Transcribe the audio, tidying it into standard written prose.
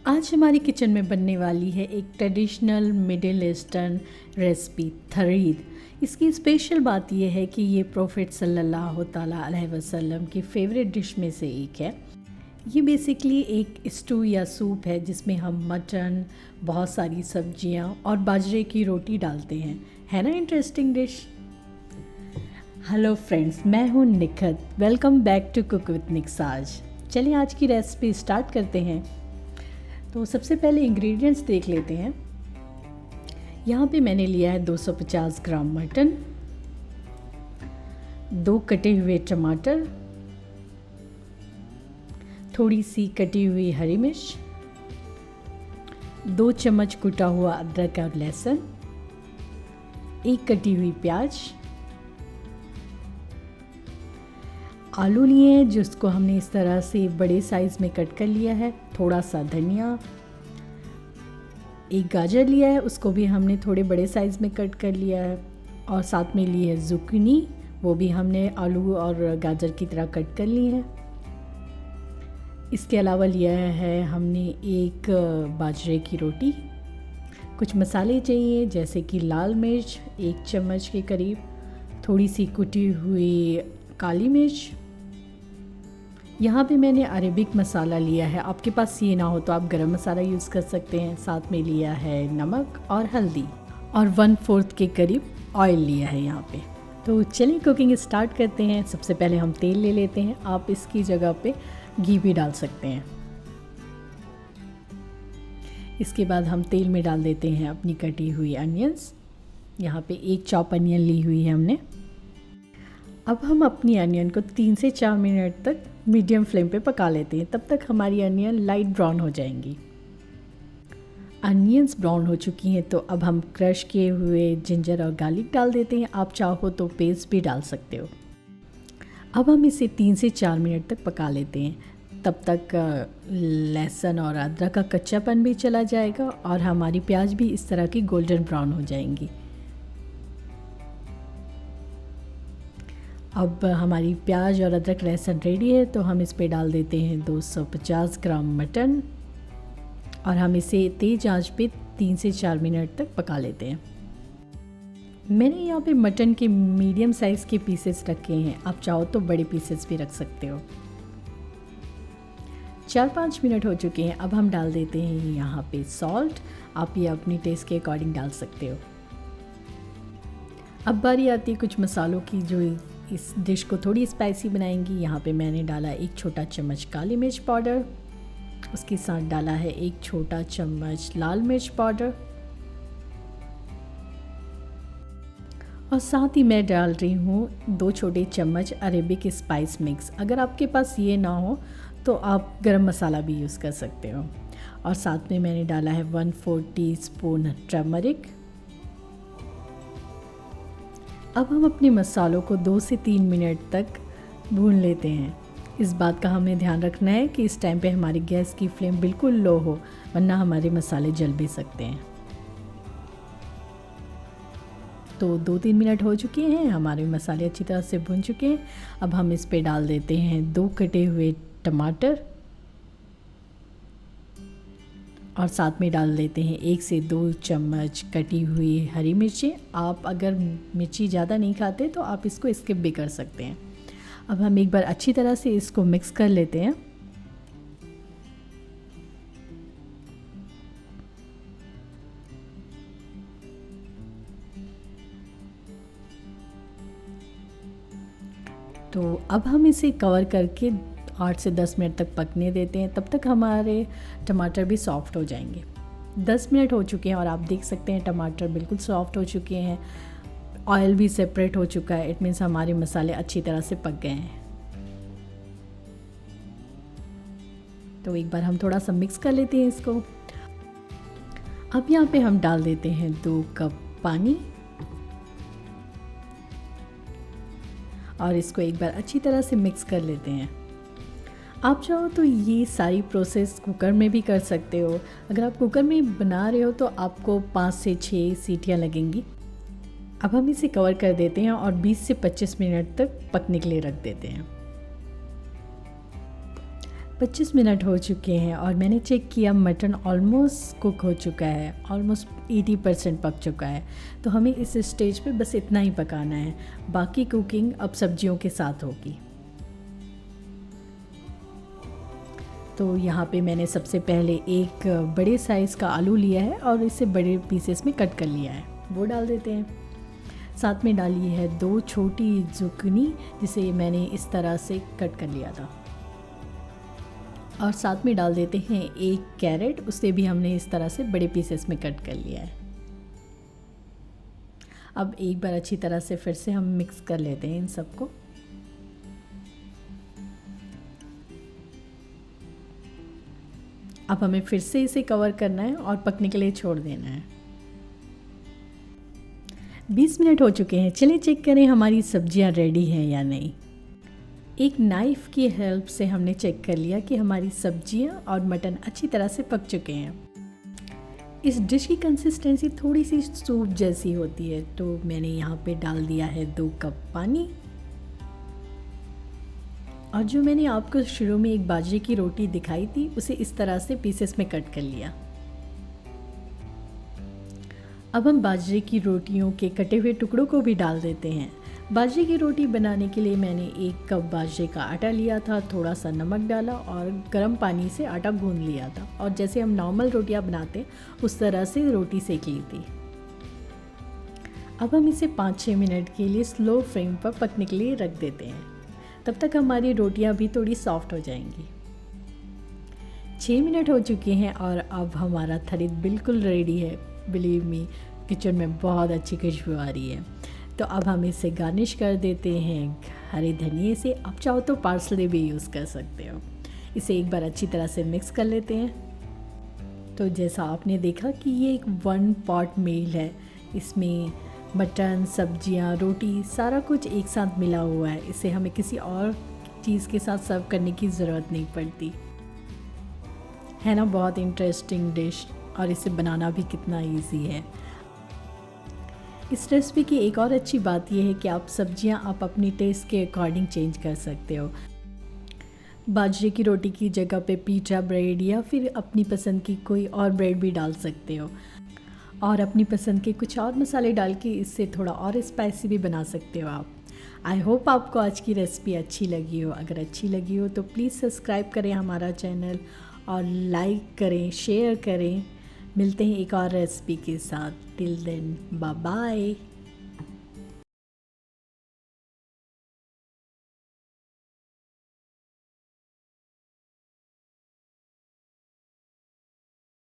आज हमारी किचन में बनने वाली है एक ट्रेडिशनल मिडिल ईस्टर्न रेसिपी थरीद। इसकी स्पेशल बात यह है कि ये प्रोफेट सल्लल्लाहु ताला अलैहि वसल्लम की फेवरेट डिश में से एक है। ये बेसिकली एक स्टू या सूप है जिसमें हम मटन, बहुत सारी सब्जियां और बाजरे की रोटी डालते हैं। है ना इंटरेस्टिंग डिश। हेलो फ्रेंड्स, मैं हूँ Nikhat. Welcome back to cook with निक्साज। चलिए आज की रेसिपी स्टार्ट करते हैं। तो सबसे पहले इंग्रेडिएंट्स देख लेते हैं। यहाँ पे मैंने लिया है 250 ग्राम मटन, 2 कटे हुए टमाटर, थोड़ी सी कटी हुई हरी मिर्च, 2 चम्मच कुटा हुआ अदरक और लहसुन, 1 कटी हुई प्याज, आलू लिए हैं जिसको हमने इस तरह से बड़े साइज़ में कट कर लिया है, थोड़ा सा धनिया, 1 गाजर लिया है उसको भी हमने थोड़े बड़े साइज़ में कट कर लिया है, और साथ में ली है जुकीनी, वो भी हमने आलू और गाजर की तरह कट कर ली है। इसके अलावा लिया है हमने 1 बाजरे की रोटी। कुछ मसाले चाहिए जैसे कि लाल मिर्च 1 चम्मच के करीब, थोड़ी सी कुटी हुई काली मिर्च। यहाँ पे मैंने अरेबिक मसाला लिया है, आपके पास ये ना हो तो आप गरम मसाला यूज़ कर सकते हैं। साथ में लिया है नमक और हल्दी, और 1/4 के करीब ऑयल लिया है यहाँ पे। तो चलिए कुकिंग स्टार्ट करते हैं। सबसे पहले हम तेल ले लेते हैं, आप इसकी जगह पे घी भी डाल सकते हैं। इसके बाद हम तेल में डाल देते हैं अपनी कटी हुई अनियंस। यहाँ पे 1 चॉप अनियन ली हुई है हमने। अब हम अपनी अनियन को 3 से 4 मिनट तक मीडियम फ्लेम पे पका लेते हैं, तब तक हमारी अनियन लाइट ब्राउन हो जाएंगी। अनियंस ब्राउन हो चुकी हैं तो अब हम क्रश किए हुए जिंजर और गार्लिक डाल देते हैं। आप चाहो तो पेस्ट भी डाल सकते हो। अब हम इसे 3 से 4 मिनट तक पका लेते हैं, तब तक लहसुन और अदरक का कच्चापन भी चला जाएगा और हमारी प्याज भी इस तरह की गोल्डन ब्राउन हो जाएंगी। अब हमारी प्याज और अदरक लहसुन रेडी है तो हम इस पे डाल देते हैं 250 ग्राम मटन, और हम इसे तेज़ आंच पे 3 से 4 मिनट तक पका लेते हैं। मैंने यहाँ पे मटन के मीडियम साइज़ के पीसेस रखे हैं, आप चाहो तो बड़े पीसेस भी रख सकते हो। 4-5 मिनट हो चुके हैं। अब हम डाल देते हैं यहाँ पे सॉल्ट, आप ये अपनी टेस्ट के अकॉर्डिंग डाल सकते हो। अब बारी आती है कुछ मसालों की जो इस डिश को थोड़ी स्पाइसी बनाएंगी। यहाँ पे मैंने डाला 1 छोटा चम्मच काली मिर्च पाउडर, उसके साथ डाला है 1 छोटा चम्मच लाल मिर्च पाउडर, और साथ ही मैं डाल रही हूँ 2 छोटे चम्मच अरेबिक स्पाइस मिक्स। अगर आपके पास ये ना हो तो आप गरम मसाला भी यूज़ कर सकते हो। और साथ में मैंने डाला है 1/4 टीस्पून टर्मरिक। अब हम अपने मसालों को 2 से 3 मिनट तक भून लेते हैं। इस बात का हमें ध्यान रखना है कि इस टाइम पे हमारी गैस की फ्लेम बिल्कुल लो हो, वरना हमारे मसाले जल भी सकते हैं। तो 2-3 मिनट हो चुके हैं, हमारे मसाले अच्छी तरह से भुन चुके हैं। अब हम इस पे डाल देते हैं 2 कटे हुए टमाटर, और साथ में डाल देते हैं 1 से 2 चम्मच कटी हुई हरी मिर्ची। आप अगर मिर्ची ज़्यादा नहीं खाते तो आप इसको स्किप भी कर सकते हैं। अब हम एक बार अच्छी तरह से इसको मिक्स कर लेते हैं। तो अब हम इसे कवर करके 8 से 10 मिनट तक पकने देते हैं, तब तक हमारे टमाटर भी सॉफ़्ट हो जाएंगे। 10 मिनट हो चुके हैं और आप देख सकते हैं टमाटर बिल्कुल सॉफ़्ट हो चुके हैं, ऑयल भी सेपरेट हो चुका है। इट मीन्स हमारे मसाले अच्छी तरह से पक गए हैं। तो एक बार हम थोड़ा सा मिक्स कर लेते हैं इसको। अब यहाँ पे हम डाल देते हैं 2 कप पानी, और इसको एक बार अच्छी तरह से मिक्स कर लेते हैं। आप चाहो तो ये सारी प्रोसेस कुकर में भी कर सकते हो। अगर आप कुकर में बना रहे हो तो आपको 5 से 6 सीटियाँ लगेंगी। अब हम इसे कवर कर देते हैं और 20 से 25 मिनट तक पकने के लिए रख देते हैं। 25 मिनट हो चुके हैं और मैंने चेक किया मटन ऑलमोस्ट कुक हो चुका है, ऑलमोस्ट 80% पक चुका है। तो हमें इस स्टेज पे बस इतना ही पकाना है, बाकी कुकिंग अब सब्जियों के साथ होगी। तो यहाँ पे मैंने सबसे पहले एक बड़े साइज़ का आलू लिया है और इसे बड़े पीसेस में कट कर लिया है, वो डाल देते हैं। साथ में डाली है 2 छोटी जुकनी, जिसे मैंने इस तरह से कट कर लिया था। और साथ में डाल देते हैं 1 कैरेट, उसे भी हमने इस तरह से बड़े पीसेस में कट कर लिया है। अब एक बार अच्छी तरह से फिर से हम मिक्स कर लेते हैं इन सबको। अब हमें फिर से इसे कवर करना है और पकने के लिए छोड़ देना है। 20 मिनट हो चुके हैं, चलिए चेक करें हमारी सब्जियां रेडी हैं या नहीं। एक नाइफ़ की हेल्प से हमने चेक कर लिया कि हमारी सब्जियां और मटन अच्छी तरह से पक चुके हैं। इस डिश की कंसिस्टेंसी थोड़ी सी सूप जैसी होती है, तो मैंने यहाँ पे डाल दिया है 2 कप पानी। और जो मैंने आपको शुरू में एक बाजरे की रोटी दिखाई थी, उसे इस तरह से पीसेस में कट कर लिया। अब हम बाजरे की रोटियों के कटे हुए टुकड़ों को भी डाल देते हैं। बाजरे की रोटी बनाने के लिए मैंने 1 कप बाजरे का आटा लिया था, थोड़ा सा नमक डाला और गर्म पानी से आटा गूंद लिया था, और जैसे हम नॉर्मल रोटियां बनाते उस तरह से रोटी सेक ली थी। अब हम इसे 5-6 मिनट के लिए स्लो फ्लेम पर पकने के लिए रख देते हैं, तब तक हमारी रोटियां भी थोड़ी सॉफ्ट हो जाएंगी। 6 मिनट हो चुके हैं और अब हमारा थरी बिल्कुल रेडी है। बिलीव मी, किचन में बहुत अच्छी खुशबू आ रही है। तो अब हम इसे गार्निश कर देते हैं हरे धनिए से। आप चाहो तो पार्सले भी यूज़ कर सकते हो। इसे एक बार अच्छी तरह से मिक्स कर लेते हैं। तो जैसा आपने देखा कि ये एक 1 पॉट मील है, इसमें मटन, सब्जियां, रोटी सारा कुछ एक साथ मिला हुआ है। इसे हमें किसी और चीज़ के साथ सर्व करने की ज़रूरत नहीं पड़ती है ना। बहुत इंटरेस्टिंग डिश, और इसे बनाना भी कितना इजी है। इस रेसिपी की एक और अच्छी बात यह है कि आप सब्जियां आप अपनी टेस्ट के अकॉर्डिंग चेंज कर सकते हो। बाजरे की रोटी की जगह पे पिज़्ज़ा ब्रेड या फिर अपनी पसंद की कोई और ब्रेड भी डाल सकते हो, और अपनी पसंद के कुछ और मसाले डाल के इससे थोड़ा और स्पाइसी भी बना सकते हो आप। आई होप आपको आज की रेसिपी अच्छी लगी हो। अगर अच्छी लगी हो तो प्लीज़ सब्सक्राइब करें हमारा चैनल और लाइक करें, शेयर करें। मिलते हैं एक और रेसिपी के साथ। Till then, bye bye.